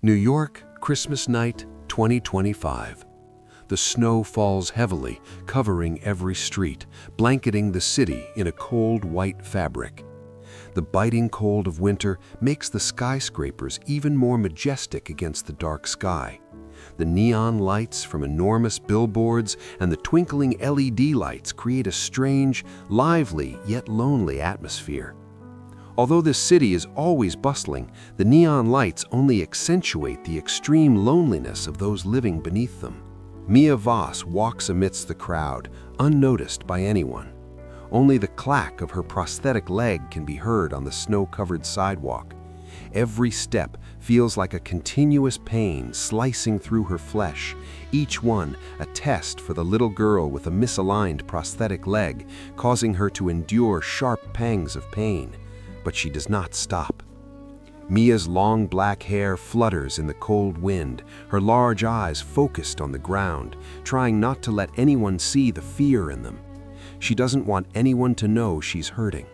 New York, Christmas night, 2025. The snow falls heavily, covering every street, blanketing the city in a cold white fabric. The biting cold of winter makes the skyscrapers even more majestic against the dark sky. The neon lights from enormous billboards and the twinkling LED lights create a strange, lively yet lonely atmosphere. Although this city is always bustling, the neon lights only accentuate the extreme loneliness of those living beneath them. Mia Voss walks amidst the crowd, unnoticed by anyone. Only the clack of her prosthetic leg can be heard on the snow-covered sidewalk. Every step feels like a continuous pain slicing through her flesh, each one a test for the little girl with a misaligned prosthetic leg, causing her to endure sharp pangs of pain. But she does not stop. Mia's long black hair flutters in the cold wind, her large eyes focused on the ground, trying not to let anyone see the fear in them. She doesn't want anyone to know she's hurting.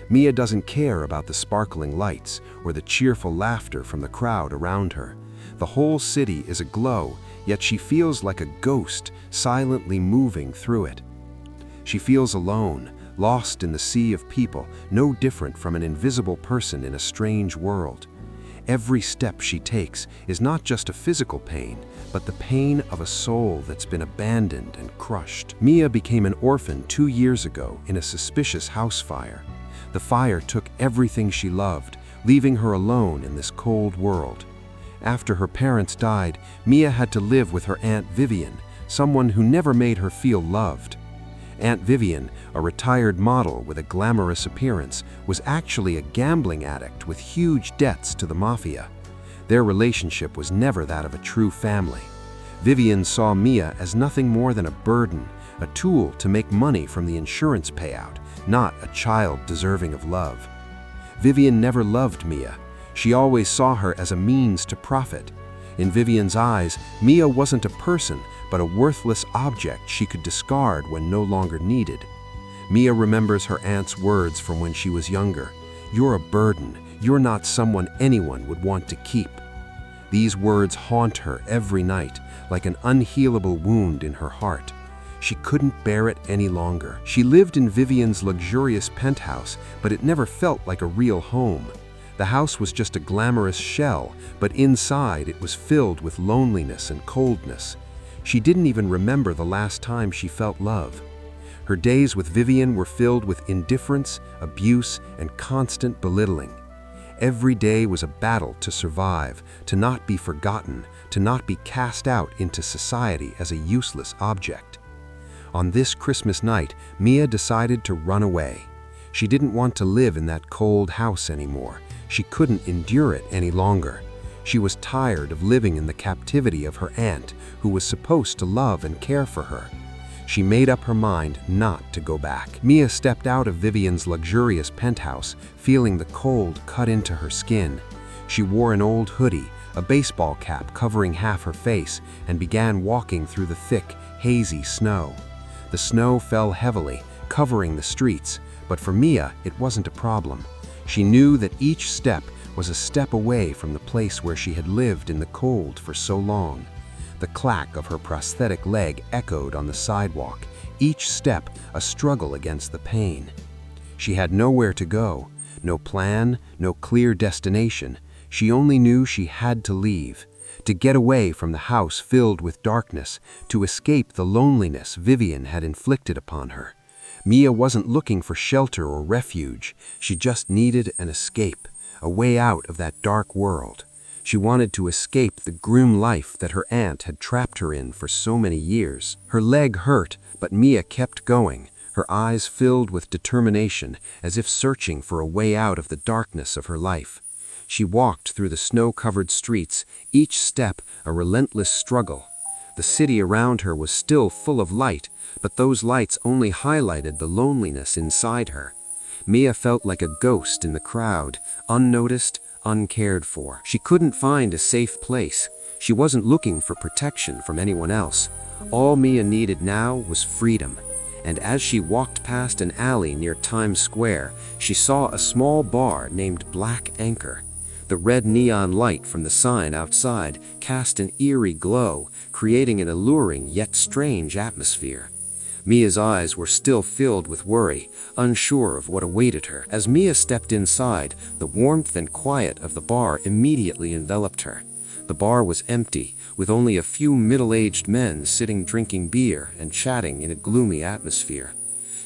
Mia doesn't care about the sparkling lights or the cheerful laughter from the crowd around her. The whole city is aglow, yet she feels like a ghost silently moving through it. She feels alone, lost in the sea of people, no different from an invisible person in a strange world. Every step she takes is not just a physical pain, but the pain of a soul that's been abandoned and crushed. Mia became an orphan 2 years ago in a suspicious house fire. The fire took everything she loved, leaving her alone in this cold world. After her parents died, Mia had to live with her Aunt Vivian, someone who never made her feel loved. Aunt Vivian, a retired model with a glamorous appearance, was actually a gambling addict with huge debts to the mafia. Their relationship was never that of a true family. Vivian saw Mia as nothing more than a burden, a tool to make money from the insurance payout, not a child deserving of love. Vivian never loved Mia. She always saw her as a means to profit. In Vivian's eyes, Mia wasn't a person, but a worthless object she could discard when no longer needed. Mia remembers her aunt's words from when she was younger. "You're a burden. You're not someone anyone would want to keep." These words haunt her every night, like an unhealable wound in her heart. She couldn't bear it any longer. She lived in Vivian's luxurious penthouse, but it never felt like a real home. The house was just a glamorous shell, but inside it was filled with loneliness and coldness. She didn't even remember the last time she felt love. Her days with Vivian were filled with indifference, abuse, and constant belittling. Every day was a battle to survive, to not be forgotten, to not be cast out into society as a useless object. On this Christmas night, Mia decided to run away. She didn't want to live in that cold house anymore. She couldn't endure it any longer. She was tired of living in the captivity of her aunt, who was supposed to love and care for her. She made up her mind not to go back. Mia stepped out of Vivian's luxurious penthouse, feeling the cold cut into her skin. She wore an old hoodie, a baseball cap covering half her face, and began walking through the thick, hazy snow. The snow fell heavily, covering the streets, but for Mia, it wasn't a problem. She knew that each step was a step away from the place where she had lived in the cold for so long. The clack of her prosthetic leg echoed on the sidewalk, each step a struggle against the pain. She had nowhere to go, no plan, no clear destination. She only knew she had to leave, to get away from the house filled with darkness, to escape the loneliness Vivian had inflicted upon her. Mia wasn't looking for shelter or refuge. She just needed an escape, a way out of that dark world. She wanted to escape the grim life that her aunt had trapped her in for so many years. Her leg hurt, but Mia kept going, her eyes filled with determination, as if searching for a way out of the darkness of her life. She walked through the snow-covered streets, each step a relentless struggle. The city around her was still full of light, but those lights only highlighted the loneliness inside her. Mia felt like a ghost in the crowd, unnoticed, uncared for. She couldn't find a safe place. She wasn't looking for protection from anyone else. All Mia needed now was freedom. And as she walked past an alley near Times Square, she saw a small bar named Black Anchor. The red neon light from the sign outside cast an eerie glow, creating an alluring yet strange atmosphere. Mia's eyes were still filled with worry, unsure of what awaited her. As Mia stepped inside, the warmth and quiet of the bar immediately enveloped her. The bar was empty, with only a few middle-aged men sitting drinking beer and chatting in a gloomy atmosphere.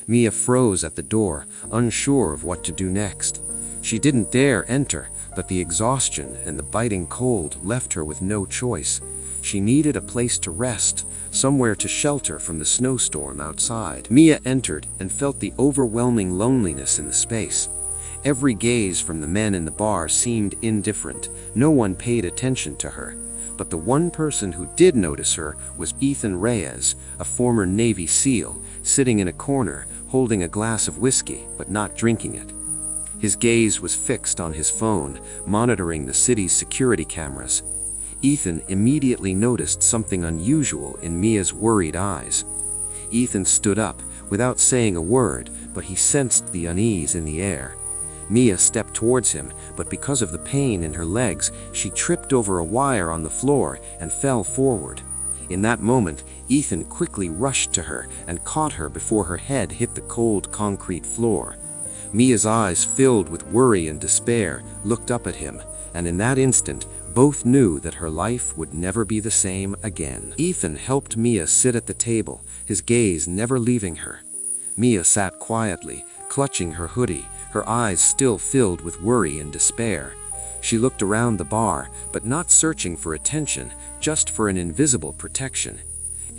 Mia froze at the door, unsure of what to do next. She didn't dare enter, but the exhaustion and the biting cold left her with no choice. She needed a place to rest, somewhere to shelter from the snowstorm outside. Mia entered and felt the overwhelming loneliness in the space. Every gaze from the men in the bar seemed indifferent. No one paid attention to her. But the one person who did notice her was Ethan Reyes, a former Navy SEAL, sitting in a corner, holding a glass of whiskey, but not drinking it. His gaze was fixed on his phone, monitoring the city's security cameras. Ethan immediately noticed something unusual in Mia's worried eyes. Ethan stood up, without saying a word, but he sensed the unease in the air. Mia stepped towards him, but because of the pain in her legs, she tripped over a wire on the floor and fell forward. In that moment, Ethan quickly rushed to her and caught her before her head hit the cold concrete floor. Mia's eyes, filled with worry and despair, looked up at him, and in that instant, both knew that her life would never be the same again. Ethan helped Mia sit at the table, his gaze never leaving her. Mia sat quietly, clutching her hoodie, her eyes still filled with worry and despair. She looked around the bar, but not searching for attention, just for an invisible protection.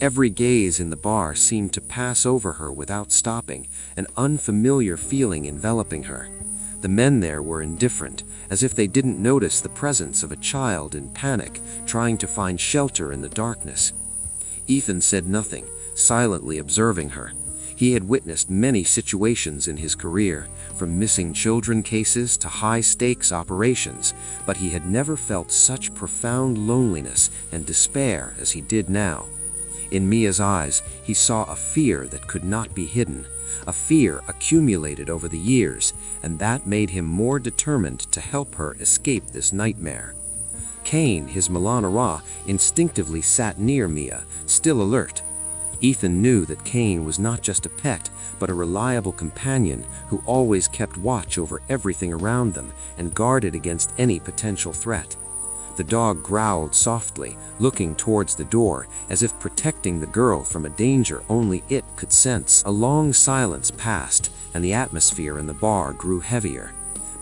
Every gaze in the bar seemed to pass over her without stopping, an unfamiliar feeling enveloping her. The men there were indifferent, as if they didn't notice the presence of a child in panic, trying to find shelter in the darkness. Ethan said nothing, silently observing her. He had witnessed many situations in his career, from missing children cases to high-stakes operations, but he had never felt such profound loneliness and despair as he did now. In Mia's eyes, he saw a fear that could not be hidden, a fear accumulated over the years, and that made him more determined to help her escape this nightmare. Kane, his Milanara, instinctively sat near Mia, still alert. Ethan knew that Kane was not just a pet, but a reliable companion who always kept watch over everything around them and guarded against any potential threat. The dog growled softly, looking towards the door, as if protecting the girl from a danger only it could sense. A long silence passed, and the atmosphere in the bar grew heavier.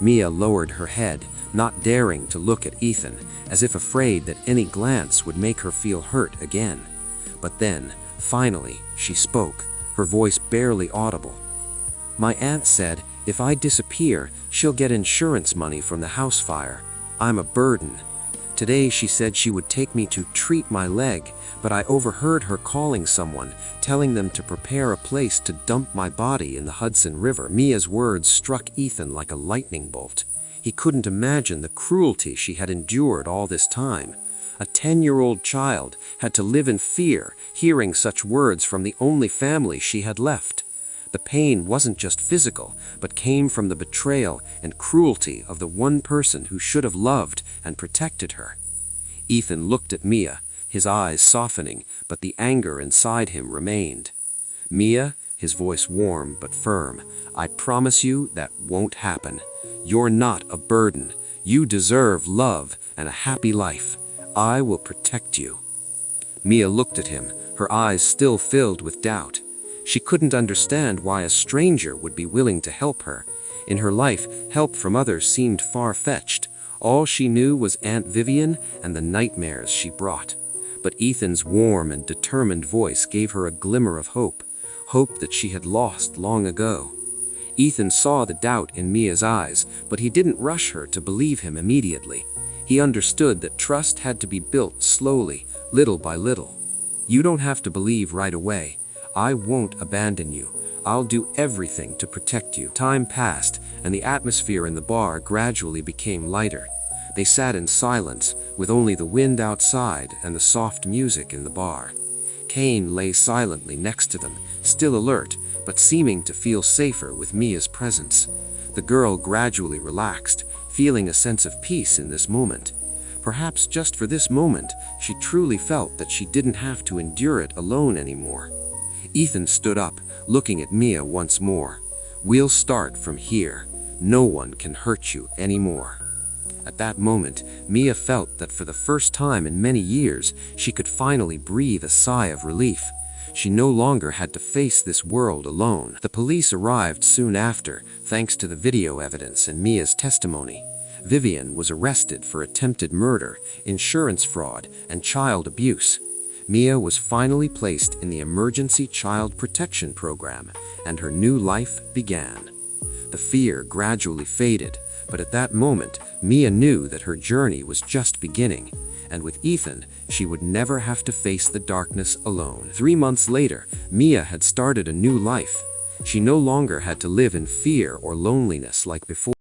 Mia lowered her head, not daring to look at Ethan, as if afraid that any glance would make her feel hurt again. But then, finally, she spoke, her voice barely audible. "My aunt said, if I disappear, she'll get insurance money from the house fire. I'm a burden. Today she said she would take me to treat my leg, but I overheard her calling someone, telling them to prepare a place to dump my body in the Hudson River." Mia's words struck Ethan like a lightning bolt. He couldn't imagine the cruelty she had endured all this time. A 10-year-old child had to live in fear, hearing such words from the only family she had left. The pain wasn't just physical, but came from the betrayal and cruelty of the one person who should have loved and protected her. Ethan looked at Mia, his eyes softening, but the anger inside him remained. "Mia," his voice warm but firm, "I promise you that won't happen. You're not a burden. You deserve love and a happy life. I will protect you." Mia looked at him, her eyes still filled with doubt. She couldn't understand why a stranger would be willing to help her. In her life, help from others seemed far-fetched. All she knew was Aunt Vivian and the nightmares she brought. But Ethan's warm and determined voice gave her a glimmer of hope, hope that she had lost long ago. Ethan saw the doubt in Mia's eyes, but he didn't rush her to believe him immediately. He understood that trust had to be built slowly, little by little. "You don't have to believe right away. I won't abandon you. I'll do everything to protect you." Time passed, and the atmosphere in the bar gradually became lighter. They sat in silence, with only the wind outside and the soft music in the bar. Kane lay silently next to them, still alert, but seeming to feel safer with Mia's presence. The girl gradually relaxed, feeling a sense of peace in this moment. Perhaps just for this moment, she truly felt that she didn't have to endure it alone anymore. Ethan stood up, looking at Mia once more. "We'll start from here. No one can hurt you anymore." At that moment, Mia felt that for the first time in many years, she could finally breathe a sigh of relief. She no longer had to face this world alone. The police arrived soon after, thanks to the video evidence and Mia's testimony. Vivian was arrested for attempted murder, insurance fraud, and child abuse. Mia was finally placed in the Emergency Child Protection Program, and her new life began. The fear gradually faded, but at that moment, Mia knew that her journey was just beginning, and with Ethan, she would never have to face the darkness alone. 3 months later, Mia had started a new life. She no longer had to live in fear or loneliness like before.